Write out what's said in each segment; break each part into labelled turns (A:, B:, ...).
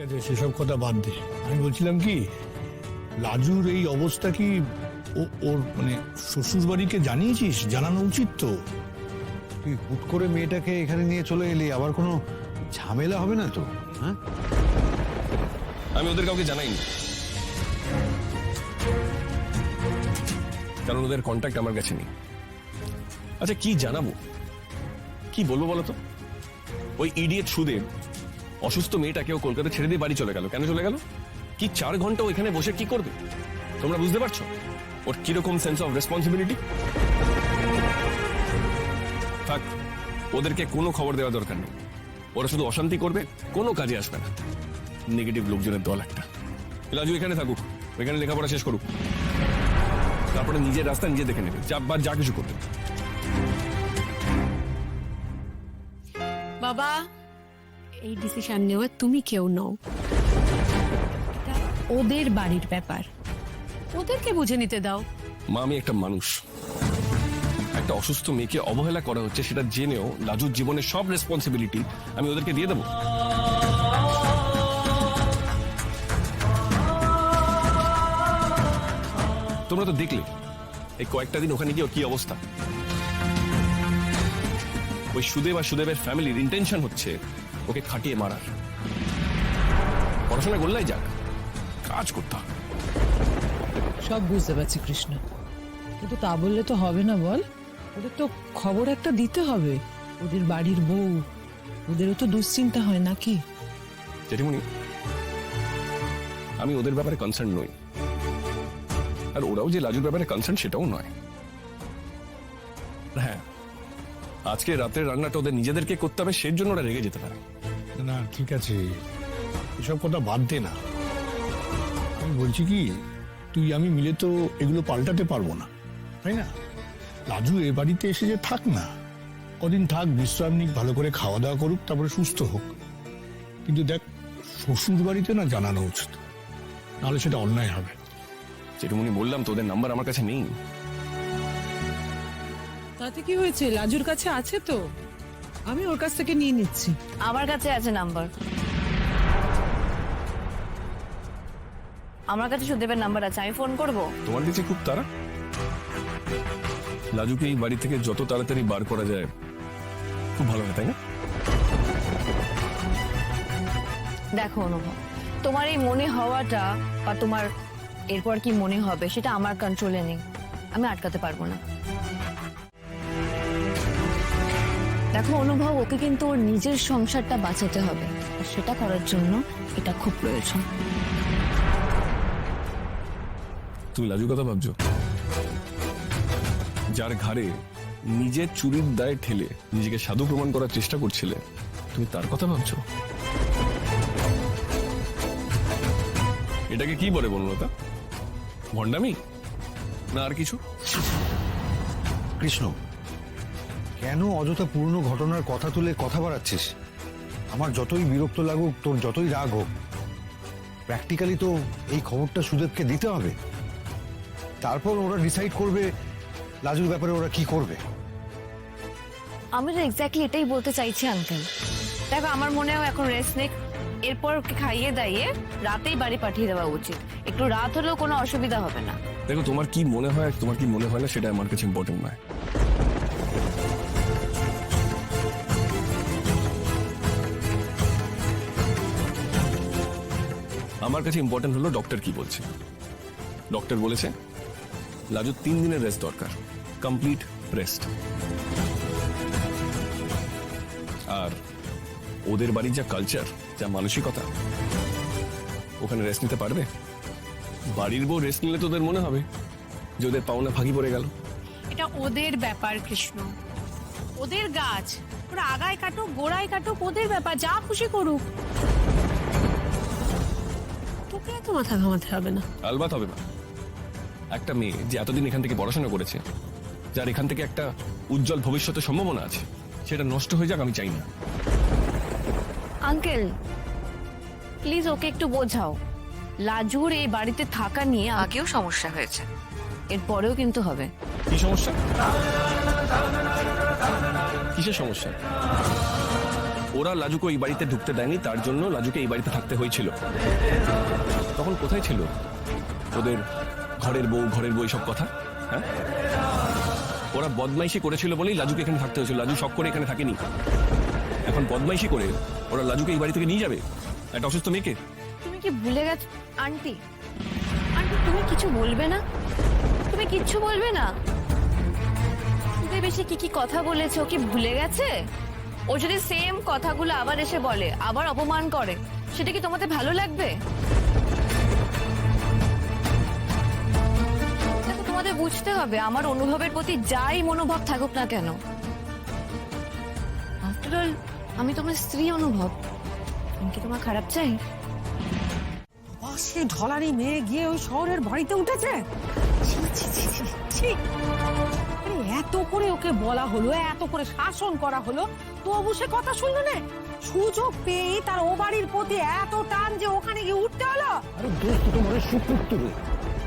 A: আছে, সেসব কথা বাদ দে। আমি বলছিলাম কি, লাজুর এই অবস্থা কি ওর মানে শ্বশুর বাড়িকে জানিয়েছিস? জানানো উচিত তো।
B: তুই হুট করে মেয়েটাকে এখানে নিয়ে চলে এলি, আবার কোনো ঝামেলা হবে না তো? হ্যাঁ,
C: আমি ওদের কাউকে জানাইনি, কারণ ওদের কন্ট্যাক্ট আমার কাছে নেই। আচ্ছা, কি জানাবো, কি বলবো বলো তো? ওই ইডিয়েট সুদেব অসুস্থ মেয়েটাকেও কলকাতা ছেড়ে দিয়ে বাড়ি চলে গেল। কেন চলে গেল? কি 4 ঘন্টা ওইখানে বসে কি করবে? তোমরা বুঝতে পারছো ওর কিরকম সেন্স অফ রেসপন্সিবিলিটি? থাক, ওদেরকে কোনো খবর দেওয়া দরকার নেই। ওরা শুধু অশান্তি করবে, কোনো কাজে আসবে না। নেগেটিভ লোকজনের দল একটা। লাজু এখানে থাকুক, এখানে লেখাপড়া শেষ করুক, তারপরে নিজের রাস্তা নিজে দেখে নেবে, চাপবার যা কিছু করবে।
D: বাবা, এই ডিসিশন নেওয়া তুমি কেউ নও। এটা ওদের বাড়ির ব্যাপার, ওদেরকে বুঝে নিতে দাও।
C: মা, আমি একটা মানুষ, একটা অসুস্থ মেয়েকে অবহেলা করা হচ্ছে সেটা জেনেও লাজুর জীবনের সব রেসপন্সিবিলিটি আমি ওদেরকে দিয়ে দেবো? তোমরা তো দেখলে এই কয়েকটা দিন ওখানে গিয়ে ওর কি অবস্থা। ওই সুদেব আর সুদেবের ফ্যামিলির ইন্টেনশন হচ্ছে ওকে খাটিয়ে মারার। পড়াশোনা করলেই যাক, কাজ করতে হবে।
E: সব বুঝতে পারছি কৃষ্ণ, কিন্তু তা বললে তো হবে না বল। ওদের তো খবর একটা দিতে হবে, ওদের বাড়ির বউ, ওদেরও তো দুশ্চিন্তা হয় নাকি?
C: জেঠিমণি, আমি ওদের ব্যাপারে কনসার্ন নই, আর ওরাও যে লাজুর ব্যাপারে কনসার্ন সেটাও নয়। হ্যাঁ, আজকে রাতের রান্নাটা ওদের নিজেদেরকে করতে হবে, সেই জন্য ওরা রেগে যেতে পারে।
A: না ঠিক আছে, এসব কথা বাদ দে না। আমি বলছি কি, তুই আমি মিলে তো এগুলো পাল্টাতে পারবো না, তাই না? লাজু এ বাড়িতে এসে যে থাক না, কদিন থাক, বিশ্রাম নিক, ভালো করে খাওয়া দাওয়া করুক, তারপরে সুস্থ হোক। কিন্তু দেখ, শ্বশুর বাড়িতে না জানানো উচিত, নাহলে সেটা অন্যায় হবে।
C: জেঠিমণি, বললাম তো ওদের নাম্বার আমার কাছে নেই।
E: তাতে কি হয়েছে, লাজুর কাছে আছে তো, আমি ওর কাছ থেকে নিয়ে নিচ্ছি।
F: আমার কাছে আছে নাম্বার, আমার কাছে সুদেবের নাম্বার আছে, আমি ফোন করব।
C: তোমার কাছে খুব তাড়া? লাজুকে এই বাড়ি থেকে যত তাড়াতাড়ি বার করা যায় খুব ভালো হয়, তাই না?
F: দেখো অনুভব, তোমার এই মনে হওয়াটা বা তোমার এরপর কি মনে হবে সেটা আমার কন্ট্রোলে নেই, আমি আটকাতে পারবো না। দেখো অনুভব, ওকে কিন্তু ওর নিজের সংসারটা বাঁচাতে হবে, আর সেটা করার জন্য এটা খুব প্রয়োজন।
C: তুমি লাজুর কথা ভাবছো? যার ঘাড়ে নিজের চুরির দায়ে ঠেলে নিজেকে সাধু প্রমাণ করার চেষ্টা করছিলে, তুমি তার কথা ভাবছো? এটাকে কি বলে বনলতা? ভণ্ডামি না আর কিছু?
B: কৃষ্ণ, কেন অযথা পুরনো ঘটনার কথা তুলে কথা বাড়াচ্ছিস? আমার যতই বিরক্ত লাগুক, তোর যতই রাগ হোক, প্র্যাকটিক্যালি তো এই খবরটা সুদেবকে দিতে হবে। তারপর ওরা ডিসাইড করবে লাজুর ব্যাপারে ওরা কি করবে।
F: আমি তো এক্স্যাক্টলি এটাই বলতে চাইছি আঙ্কেল। দেখো, আমার মনেও এখন রেস্ট নেক, এরপর ওকে খাইয়ে দাইয়ে রাতেই বাড়ি পাঠিয়ে দেওয়া উচিত। একটু রাত হলেও কোনো অসুবিধা হবে না।
C: দেখো, তোমার কি মনে হয় তোমার কি মনে হয় না সেটা আমার কাছে ইম্পর্টেন্ট নয়। আমার কাছে ইম্পর্টেন্ট হলো ডক্টর কি বলছে। ডক্টর বলেছে লাজু 3 দিনের রেস্ট দরকার, কমপ্লিট রেস্ট। আর ওদের বাড়ির যা কালচার, যা মানসিকতা, ওখানে রেস্ট নিতে পারবে? বাড়ির বউ রেস্ট নিলে তো ওদের মনে হবে যে ওদের পাওনা ফাঁকি পড়ে গেল।
D: এটা ওদের ব্যাপার কৃষ্ণ, ওদের গাছ, ওরা আগায় কাটুক গোড়ায় কাটুক, ওদের ব্যাপার, যা খুশি করুক। তোকে এত মাথা ঘামাতে হবে না।
C: আলবাত হবে না। একটা মেয়ে যে এতদিন এখান থেকে পড়াশোনা করেছে, যার এখান থেকে একটা উজ্জ্বল ভবিষ্যতের সম্ভাবনা আছে, সেটা নষ্ট হয়ে যাক আমি চাই না।
F: আঙ্কেল প্লিজ ওকে একটু বোঝাও, লাজুর এই বাড়িতে থাকা নিয়ে আগেও সমস্যা হয়েছে, এরপরেও কিন্তু হবে।
C: কি সমস্যা? কিসের সমস্যা? ওরা লাজুকে ওই বাড়িতে ঢুকতে দেয়নি, তার জন্য লাজুকে এই বাড়িতে থাকতে হয়েছিল। তখন কোথায় ছিল ওদের ঘরের বউ সব কথা? হ্যাঁ, ওরা বদমাইশি করেছিল বলেই লাজুকে এখানে থাকতে হয়েছিল। লাজু শখ করে এখানে থাকেনি। এখন বদমাইশি করে ওরা লাজুকে এই বাড়ি থেকে নিয়ে যাবে, একটা অসুস্থ মেয়েকে?
F: তুমি কি ভুলে গেছো আন্টি? আন্টি তুমি কিছু বলবে না? তুমি কিচ্ছু বলবে না? তুমি বেশি কি কি কথা বলেছো কি ভুলে গেছে? ও যদি সেম কথাগুলো আবার এসে বলে, আবার অপমান করে, সেটা কি তোমাদের ভালো লাগবে? দেখো, তোমাদের বুঝতে হবে আমার অনুভবের প্রতি যাই মনোভাব থাকুক না কেন, আফটার অল আমি তোমার স্ত্রী অনুভব। আমি কি তোমার খারাপ চাই?
E: সে ঢলারি মেয়ে গিয়ে ওই শহরের বাড়িতে উঠেছে? ছি, ছি, ছি, ছি, ছি। আরে এত করে ওকে বলা হলো, এত করে শাসন করা হলো, তবু সে কথা শুনলো না। সুযোগ পেয়ে তার ও বাড়ির প্রতি এত টান যে ওখানে গিয়ে উঠতে হলো।
G: আরে দোস্ত তোমার সুপুত্র,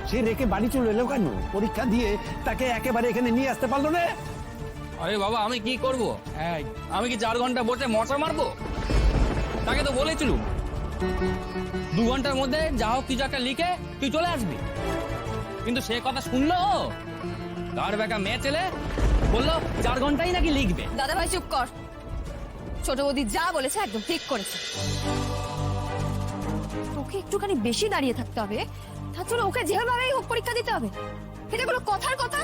G: সে রেখে বাড়ি চলে এলো কেন? পরীক্ষা দিয়ে তাকে একেবারে এখানে নিয়ে আসতে পারলো না?
H: আরে বাবা, আমি কি করব? আমি কি 4 ঘন্টা বসে মশা মারবো? তাকে তো বলেছিলুম 2 ঘন্টার মধ্যে যা হোক কিছু একটা লিখে তুই চলে আসবি, কিন্তু সে কথা শুনলো? তার বেকা মেয়ে ছেলে বললো 4 ঘন্টাই নাকি লিখবে।
F: দাদা ভাই চুপ কর। ছোট বৌদি যা বলেছে একদম ঠিক করেছে। তোকে একটুখানি বেশি দাঁড়িয়ে থাকতে হবে, তার জন্য ওকে যেভাবেই হোক পরীক্ষা দিতে হবে। এটা কোনো কথার কথা?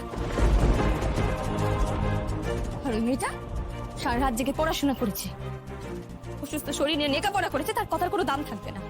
F: আর ওই মেয়েটা সারা রাত জেগে পড়াশোনা করেছে, অসুস্থ শরীর নিয়ে লেখাপড়া করেছে, তার কথার কোনো দাম থাকবে না।